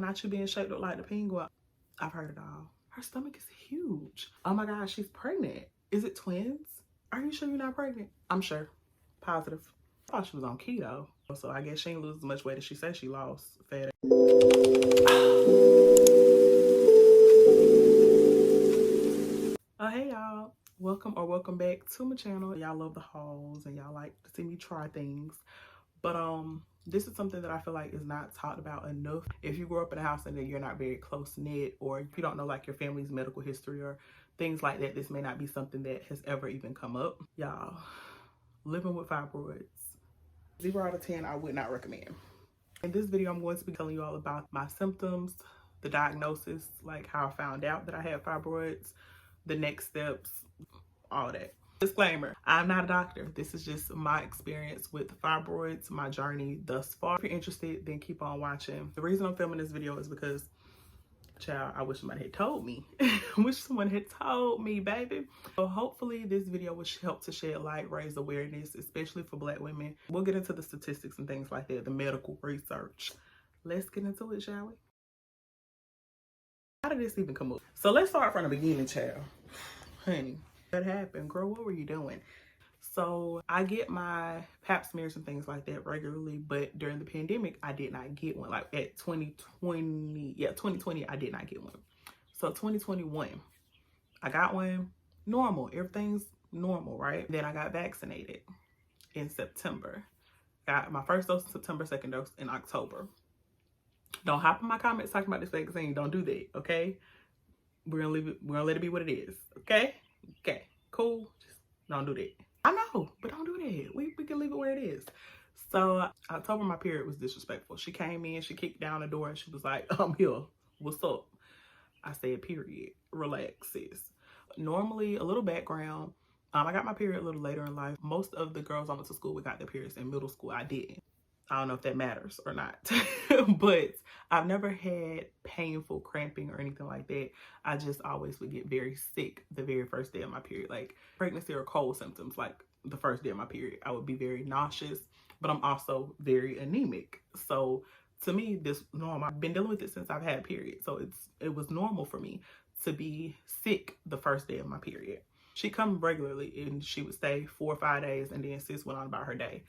not you being shaped up like the penguin. I've heard it all. Her stomach is huge. Oh my God, she's pregnant. Is it twins? Are you sure you're not pregnant? I'm sure. Positive. I thought she was on keto. So I guess she didn't lose as much weight as she said she lost. Fat. Oh, hey y'all. Welcome back to my channel. Y'all love the hauls and y'all like to see me try things. But this is something that I feel like is not talked about enough. If you grew up in a house and then you're not very close knit, or if you don't know like your family's medical history or things like that, this may not be something that has ever even come up. Y'all, living with fibroids, 0 out of 10, I would not recommend. In this video, I'm going to be telling you all about my symptoms, the diagnosis, like how I found out that I had fibroids, the next steps, all that. Disclaimer, I'm not a doctor. This is just my experience with fibroids, my journey thus far. If you're interested, then keep on watching. The reason I'm filming this video is because, child, I wish somebody had told me. I wish someone had told me, baby. So hopefully this video will help to shed light, raise awareness, especially for Black women. We'll get into the statistics and things like that, the medical research. Let's get into it, shall we? How did this even come up? So let's start from the beginning, child. Honey, what happened? Girl, what were you doing? So I get my pap smears and things like that regularly, but during the pandemic, I did not get one. Like at 2020, I did not get one. So 2021, I got one, normal. Everything's normal, right? Then I got vaccinated in September. Got my first dose in September, second dose in October. Don't hop in my comments talking about this vaccine. Don't do that, okay? We're gonna leave it, we're gonna let it be what it is, okay? Okay, cool. Just don't do that. I know, but don't do that. We can leave it where it is. So October, my period was disrespectful. She came in, she kicked down the door, and she was like, I'm here. What's up? I said, period. Relax, sis. Normally, a little background. I got my period a little later in life. Most of the girls I went to school with got their periods in middle school. I didn't. I don't know if that matters or not, but I've never had painful cramping or anything like that. I just always would get very sick the very first day of my period, like pregnancy or cold symptoms, like the first day of my period. I would be very nauseous, but I'm also very anemic. So to me, this is normal. I've been dealing with it since I've had periods. So it was normal for me to be sick the first day of my period. She'd come regularly and she would stay 4 or 5 days, and then sis went on about her day.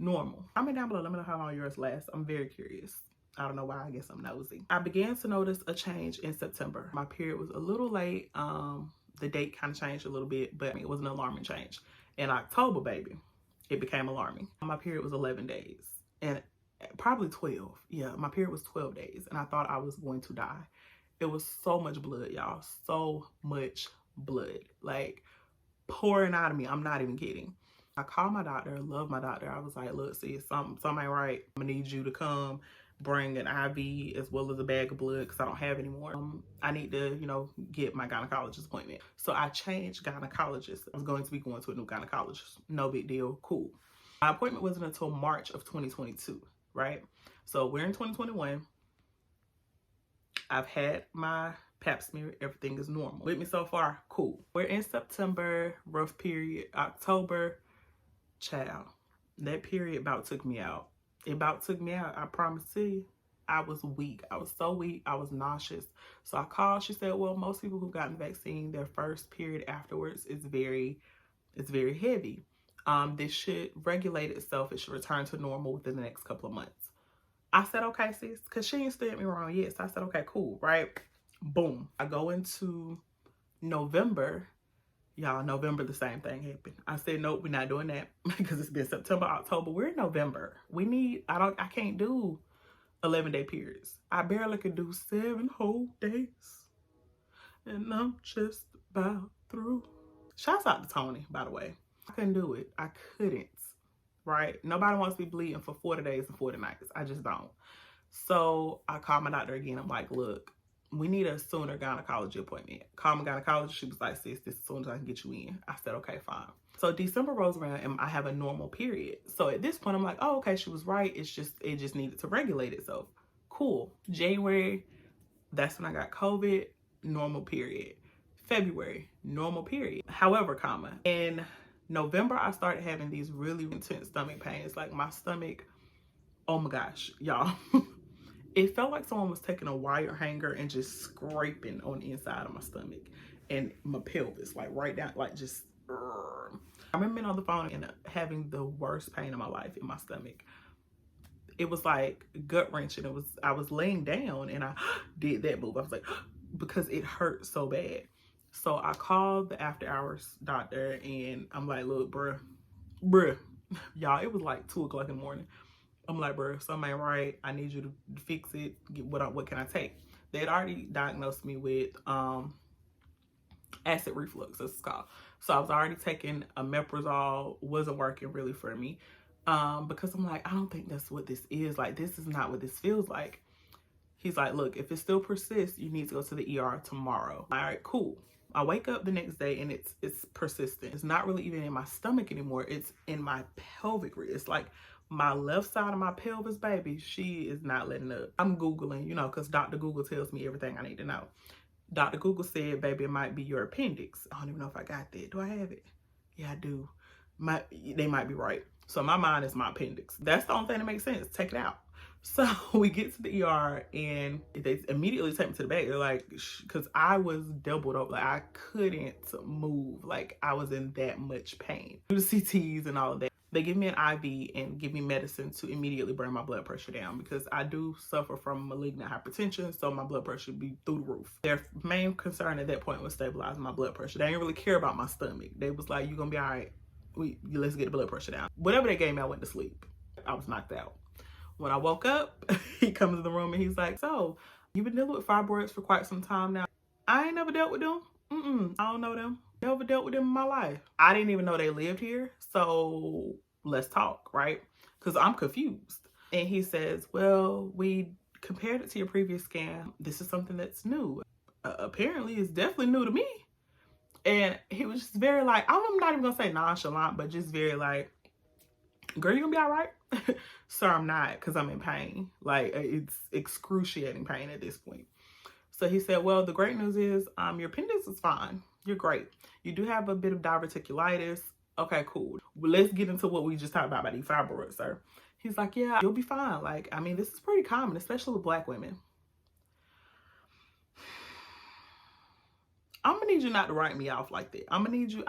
Normal. Comment down below, let me know how long yours lasts. I'm very curious. I don't know why, I guess I'm nosy. I began to notice a change in September. My period was a little late. The date kind of changed a little bit, but it was an alarming change. In October, baby, it became alarming. My period was 11 days and probably 12. Yeah, my period was 12 days and I thought I was going to die. It was so much blood, y'all. So much blood, like pouring out of me. I'm not even kidding. I called my doctor, love my doctor. I was like, look, sis, something ain't right. I'm gonna need you to come bring an IV as well as a bag of blood because I don't have any more. I need to, get my gynecologist appointment. So I changed gynecologists. I was going to be going to a new gynecologist. No big deal, cool. My appointment wasn't until March of 2022, right? So we're in 2021. I've had my pap smear, everything is normal. With me so far, cool. We're in September, rough period, October. Child, that period about took me out. It about took me out. I promise you. I was weak. I was so weak. I was nauseous. So I called. She said, well, most people who've gotten the vaccine, their first period afterwards is very heavy. This should regulate itself. It should return to normal within the next couple of months. I said, okay, sis, because she didn't steer me wrong yet. So I said, okay, cool, right? Boom. I go into November. Y'all, November, the same thing happened. I said, nope, we're not doing that because it's been September, October. We're in November. I can't do 11-day periods. I barely could do 7 whole days. And I'm just about through. Shouts out to Tony, by the way. I couldn't do it. I couldn't, right? Nobody wants to be bleeding for 40 days and 40 nights. I just don't. So I called my doctor again. I'm like, look, we need a sooner gynecology appointment. Call my gynecologist. She was like, sis, this is as soon as I can get you in. I said, okay, fine. So December rolls around and I have a normal period. So at this point, I'm like, oh, okay, she was right. It just needed to regulate itself. Cool. January, that's when I got COVID, normal period. February, normal period. However, in November, I started having these really intense stomach pains. Like my stomach, oh my gosh, y'all. It felt like someone was taking a wire hanger and just scraping on the inside of my stomach and my pelvis, like right down, like just. I remember being on the phone and having the worst pain in my life in my stomach. It was like gut wrenching. I was laying down and I did that move. I was like, because it hurt so bad. So I called the after hours doctor and I'm like, look, bruh, y'all, it was like 2 o'clock in the morning. I'm like, bruh, something ain't right. I need you to fix it. What can I take? They had already diagnosed me with acid reflux, as it's called. So I was already taking omeprazole, wasn't working really for me. Because I'm like, I don't think that's what this is. Like, this is not what this feels like. He's like, look, if it still persists, you need to go to the ER tomorrow. All right, cool. I wake up the next day and it's persistent. It's not really even in my stomach anymore. It's in my pelvic region. It's like my left side of my pelvis, baby. She is not letting up. I'm Googling, you know, because Dr. Google tells me everything I need to know. Dr. Google said, baby, it might be your appendix. I don't even know if I got that. Do I have it? Yeah, I do. They might be right. So my mind is my appendix. That's the only thing that makes sense. Take it out. So we get to the ER and they immediately take me to the back. They're like, because I was doubled up. Like, I couldn't move. Like, I was in that much pain. Do the CTs and all of that. They give me an IV and give me medicine to immediately bring my blood pressure down because I do suffer from malignant hypertension, so my blood pressure be through the roof. Their main concern at that point was stabilizing my blood pressure. They didn't really care about my stomach. They was like, you're gonna be all right. Let's get the blood pressure down. Whatever they gave me, I went to sleep. I was knocked out. When I woke up, he comes in the room and he's like, so you've been dealing with fibroids for quite some time now. I ain't never dealt with them. I don't know them. Never dealt with them in my life. I didn't even know they lived here. So let's talk, right? Because I'm confused. And he says, well, we compared it to your previous scan. This is something that's new. Apparently, it's definitely new to me. And he was just very like, I'm not even going to say nonchalant, but just very like, girl, you gonna be all right? Sir, I'm not, because I'm in pain. Like, it's excruciating pain at this point. So he said, well, the great news is your appendix is fine. You're great. You do have a bit of diverticulitis. Okay, cool. Well, let's get into what we just talked about these fibroids, sir. He's like, yeah, you'll be fine. Like, I mean, this is pretty common, especially with Black women. I'm gonna need you not to write me off like that. I'm gonna need you,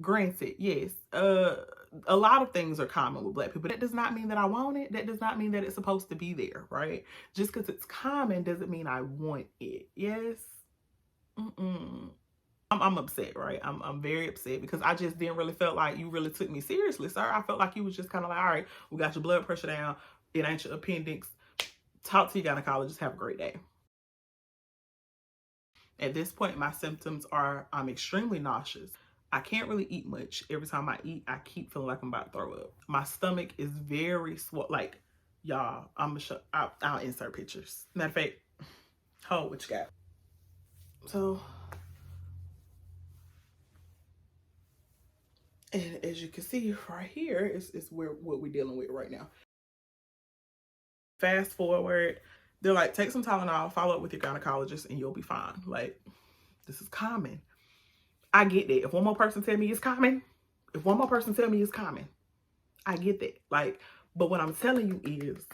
granted, yes, a lot of things are common with Black people. That does not mean that I want it. That does not mean that it's supposed to be there, right? Just because it's common doesn't mean I want it. Yes. I'm upset, right? I'm very upset because I just didn't really feel like you really took me seriously, sir. I felt like you was just kind of like, all right, we got your blood pressure down. It ain't your appendix. Talk to your gynecologist. Have a great day. At this point, my symptoms are I'm extremely nauseous. I can't really eat much. Every time I eat, I keep feeling like I'm about to throw up. My stomach is very swollen. Like, y'all, I'm gonna show. I'll insert pictures. Matter of fact, hold what you got. So, and as you can see right here, is what we're dealing with right now. Fast forward, they're like, take some Tylenol, follow up with your gynecologist, and you'll be fine. Like, this is common. I get that. If one more person tell me it's common, I get that. Like, but what I'm telling you is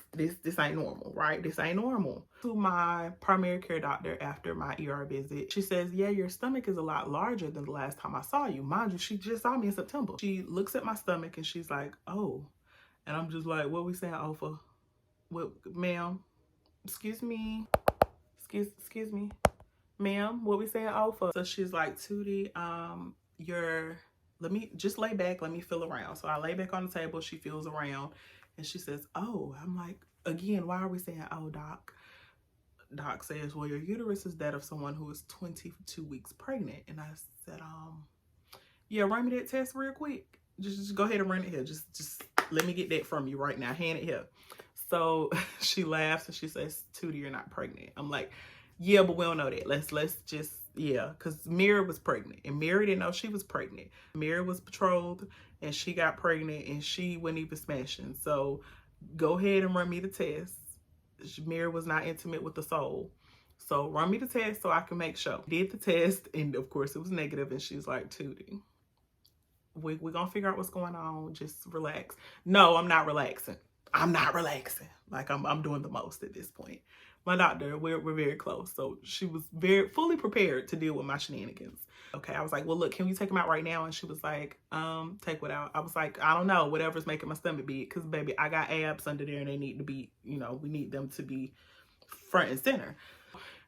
this ain't normal, right? This ain't normal. To my primary care doctor after my ER visit, she says, yeah, your stomach is a lot larger than the last time I saw you. Mind you, she just saw me in September. She looks at my stomach and she's like, oh. And I'm just like, what we saying, Ofa? What, ma'am? Excuse me. Excuse me. Ma'am, what we saying, Ofa? So she's like, Tootie, let me just lay back, let me feel around. So I lay back on the table, she feels around, and she says, oh. I'm like, again, why are we saying, oh, doc? Doc says, well, your uterus is that of someone who is 22 weeks pregnant. And I said, yeah, run me that test real quick. Just go ahead and run it here. Just let me get that from you right now. Hand it here. So she laughs and she says, Tootie, you're not pregnant. I'm like, yeah, but we don't know that. Let's just, yeah, because Mira was pregnant and Mira didn't know she was pregnant. Mira was betrothed and she got pregnant and she wasn't even smashing. So go ahead and run me the test. Mira was not intimate with the soul. So run me the test so I can make sure. Did the test and of course it was negative and she's like, Tootie, we're going to figure out what's going on. Just relax. No, I'm not relaxing. I'm not relaxing. Like I'm doing the most at this point. My doctor, we're very close. So she was very fully prepared to deal with my shenanigans. Okay, I was like, well, look, can we take him out right now? And she was like, take what out? I was like, I don't know, whatever's making my stomach big. Because, baby, I got abs under there and they need to be, you know, we need them to be front and center.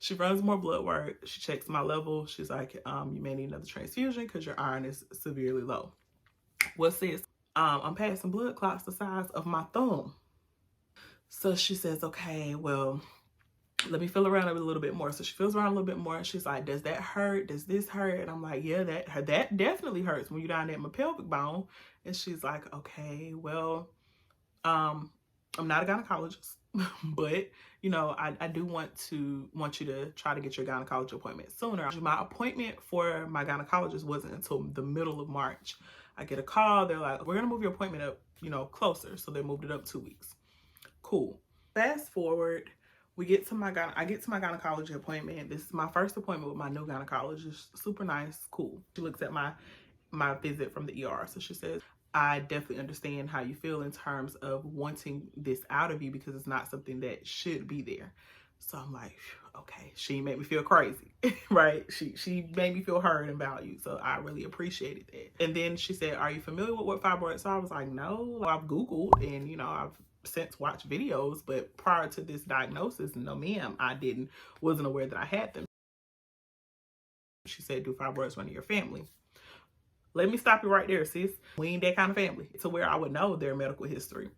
She runs more blood work. She checks my level. She's like, you may need another transfusion because your iron is severely low. What's this? I'm passing blood clots the size of my thumb. So she says, okay, well, let me feel around a little bit more. So she feels around a little bit more. And she's like, does that hurt? Does this hurt? And I'm like, yeah, that definitely hurts when you're down there in my pelvic bone. And she's like, okay, well, I'm not a gynecologist, but you know, I do want you to try to get your gynecology appointment sooner. My appointment for my gynecologist wasn't until the middle of March. I get a call. They're like, we're gonna move your appointment up, you know, closer. So they moved it up 2 weeks. Cool. Fast forward, I get to my gynecology appointment. This is my first appointment with my new gynecologist. Super nice, cool. She looks at my visit from the ER. So she says, I definitely understand how you feel in terms of wanting this out of you because it's not something that should be there. So I'm like, okay, she made me feel crazy, right? She made me feel heard and valued. So I really appreciated that. And then she said, are you familiar with what fibroids? So I was like, no, I've Googled and, you know, I've since watched videos, but prior to this diagnosis, no ma'am, wasn't aware that I had them. She said, do fibroids run in your family? Let me stop you right there, sis. We ain't that kind of family to where I would know their medical history.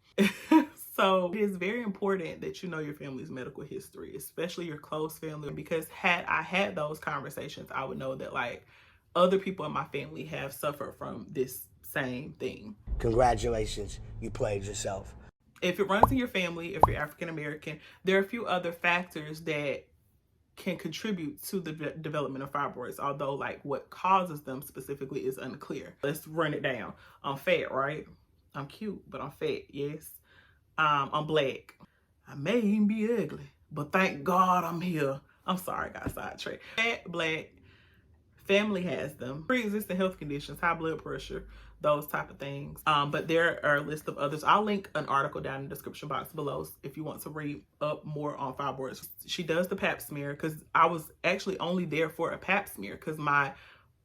So it is very important that you know your family's medical history, especially your close family, because had I had those conversations, I would know that like other people in my family have suffered from this same thing. Congratulations, you played yourself. If it runs in your family, if you're African American, there are a few other factors that can contribute to the development of fibroids, although like what causes them specifically is unclear. Let's run it down. I'm fat, right? I'm cute, but I'm fat, yes. I'm black. I may even be ugly, but thank God I'm here. I'm sorry, I got sidetracked. Fat, black, family has them. Pre-existing health conditions, high blood pressure, those type of things. But there are a list of others. I'll link an article down in the description box below if you want to read up more on fibroids. She does the pap smear because I was actually only there for a pap smear because my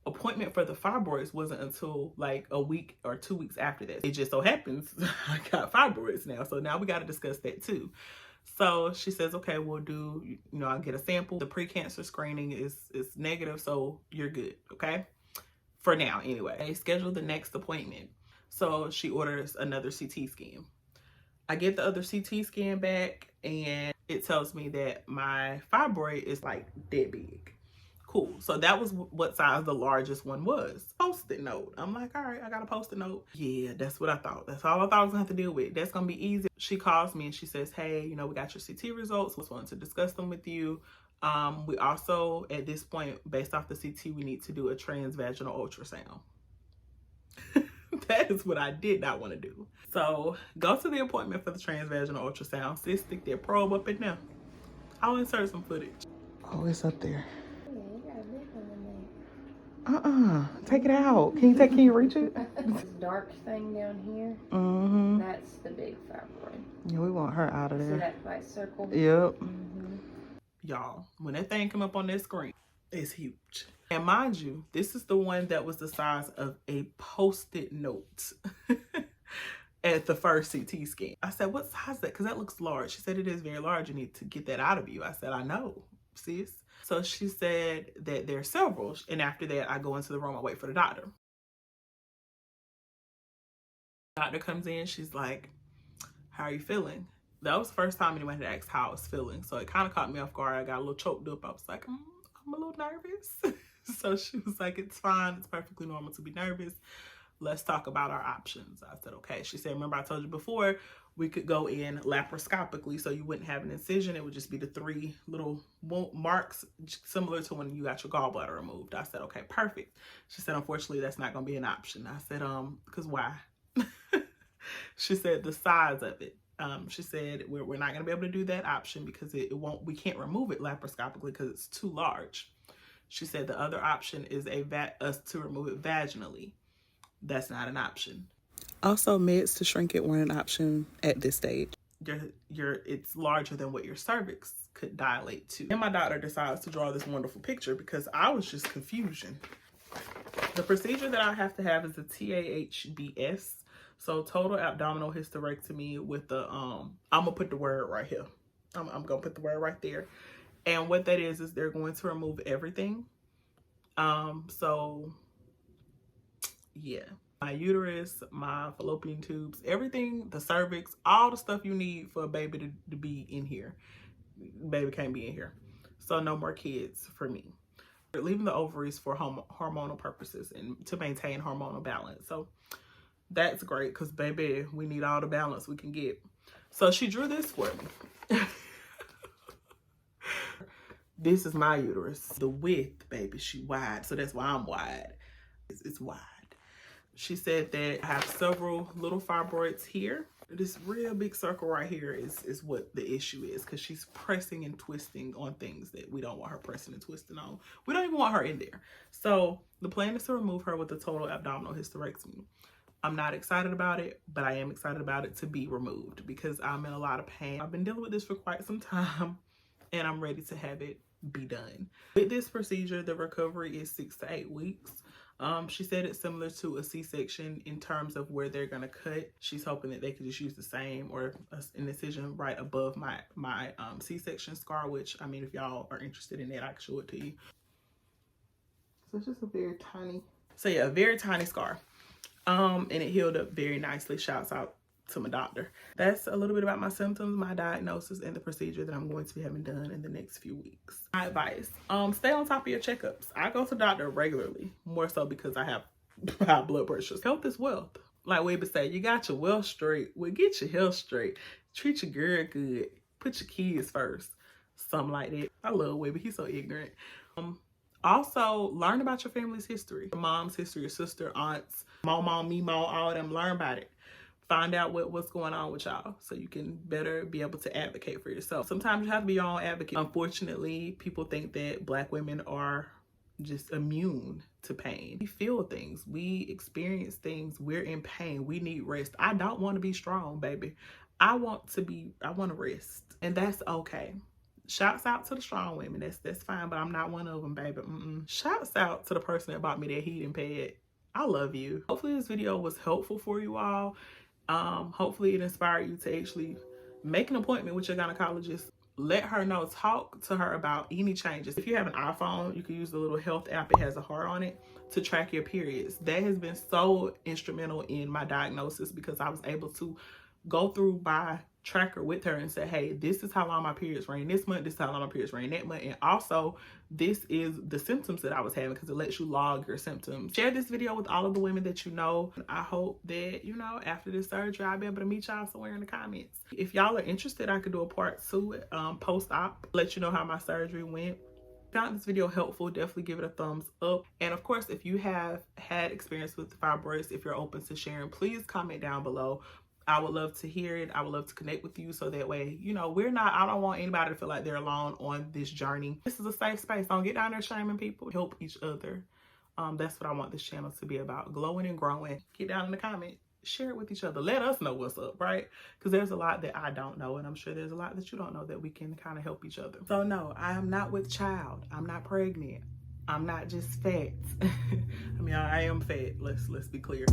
appointment for the fibroids wasn't until like a week or 2 weeks after that. It just so happens I got fibroids now. So now we got to discuss that too. So she says, okay, we'll do, you know, I'll get a sample. The pre-cancer screening is negative, so you're good, okay? For now, anyway. They schedule the next appointment. So she orders another CT scan. I get the other CT scan back and it tells me that my fibroid is like that big. Cool. So that was what size the largest one was. Post-it note. I'm like, all right, I got a post-it note. Yeah, that's what I thought. That's all I thought I was gonna have to deal with. That's gonna be easy. She calls me and she says, hey, you know, we got your CT results. Just wanted to discuss them with you. We also, at this point, based off the CT, we need to do a transvaginal ultrasound. That is what I did not want to do. So go to the appointment for the transvaginal ultrasound. Sis, stick their probe up in there. I'll insert some footage. Oh, it's up there. Take it out. Can you reach it? This dark thing down here, that's the big fibroid. Yeah, we want her out of there. See that white circle? Yep. Y'all, when that thing come up on that screen, it's huge. And mind you, this is the one that was the size of a post-it note at the first CT scan. I said, what size is that? Because that looks large. She said, it is very large. You need to get that out of you. I said, I know, sis. So she said that there are several. And after that, I go into the room. I wait for the doctor. Doctor comes in. She's like, how are you feeling? That was the first time anyone had asked how I was feeling. So it kind of caught me off guard. I got a little choked up. I was like, I'm a little nervous. So she was like, it's fine. It's perfectly normal to be nervous. Let's talk about our options. I said, okay. She said, remember I told you before, we could go in laparoscopically, so you wouldn't have an incision. It would just be the 3 little marks, similar to when you got your gallbladder removed. I said, okay, perfect. She said, unfortunately, that's not going to be an option. I said, because why? She said, the size of it. She said, we're not going to be able to do that option because we can't remove it laparoscopically because it's too large. She said the other option is us to remove it vaginally. That's not an option. Also, meds to shrink it weren't an option at this stage. It's larger than what your cervix could dilate to. And my doctor decides to draw this wonderful picture because I was just confusion. The procedure that I have to have is a TAHBS. So total abdominal hysterectomy with the, I'm gonna put the word right here. I'm gonna put the word right there. And what that is they're going to remove everything. So yeah, my uterus, my fallopian tubes, everything, the cervix, all the stuff you need for a baby to be in here. Baby can't be in here. So no more kids for me. We're leaving the ovaries for hormonal purposes and to maintain hormonal balance. So that's great because baby, we need all the balance we can get. So she drew this for me. This is my uterus. The width, baby, she wide. So that's why I'm wide. It's wide. She said that I have several little fibroids here. This real big circle right here is what the issue is because she's pressing and twisting on things that we don't want her pressing and twisting on. We don't even want her in there. So the plan is to remove her with a total abdominal hysterectomy. I'm not excited about it, but I am excited about it to be removed because I'm in a lot of pain. I've been dealing with this for quite some time and I'm ready to have it be done. With this procedure, the recovery is 6 to 8 weeks. She said it's similar to a C-section in terms of where they're gonna cut. She's hoping that they could just use the same or an incision right above my C-section scar, which, I mean, if y'all are interested in that, I can show it to you. So it's just a very tiny, a very tiny scar. And it healed up very nicely. Shouts out to my doctor. That's a little bit about my symptoms, my diagnosis, and the procedure that I'm going to be having done in the next few weeks. My advice, stay on top of your checkups. I go to the doctor regularly, more so because I have high blood pressure. Health is wealth. Like we would say, you got your wealth straight. Well, get your health straight. Treat your girl good. Put your kids first. Something like that. I love Webby. He's so ignorant. Also, learn about your family's history. Your mom's history, your sister, aunts, mom, me, mom, all of them. Learn about it. Find out what's going on with y'all so you can better be able to advocate for yourself. Sometimes you have to be your own advocate. Unfortunately, people think that Black women are just immune to pain. We feel things. We experience things. We're in pain. We need rest. I don't want to be strong, baby. I want to rest. And that's okay. Shouts out to the strong women. That's fine, but I'm not one of them, baby. Shouts out to the person that bought me that heating pad. I love you. Hopefully this video was helpful for you all. Hopefully it inspired you to actually make an appointment with your gynecologist. Let her know, talk to her about any changes. If you have an iPhone, you can use the little health app. It has a heart on it to track your periods. That has been so instrumental in my diagnosis because I was able to go through my tracker with her and say, hey, this is how long my periods ran this month, this is how long my periods ran that month, and also this is the symptoms that I was having because it lets you log your symptoms. Share this video with all of the women that you know. I hope that, you know, after this surgery, I'll be able to meet y'all somewhere in the comments. If y'all are interested, I could do a part 2 post-op, let you know how my surgery went. If you found this video helpful, definitely give it a thumbs up. And of course, if you have had experience with fibroids, if you're open to sharing, please comment down below. I would love to hear it. I would love to connect with you so that way, you know, I don't want anybody to feel like they're alone on this journey. This is a safe space. Don't get down there shaming people. Help each other. That's what I want this channel to be about. Glowing and growing. Get down in the comments. Share it with each other. Let us know what's up, right? Because there's a lot that I don't know, and I'm sure there's a lot that you don't know that we can kind of help each other. So no, I am not with child. I'm not pregnant. I'm not just fat. I mean, I am fat. Let's be clear.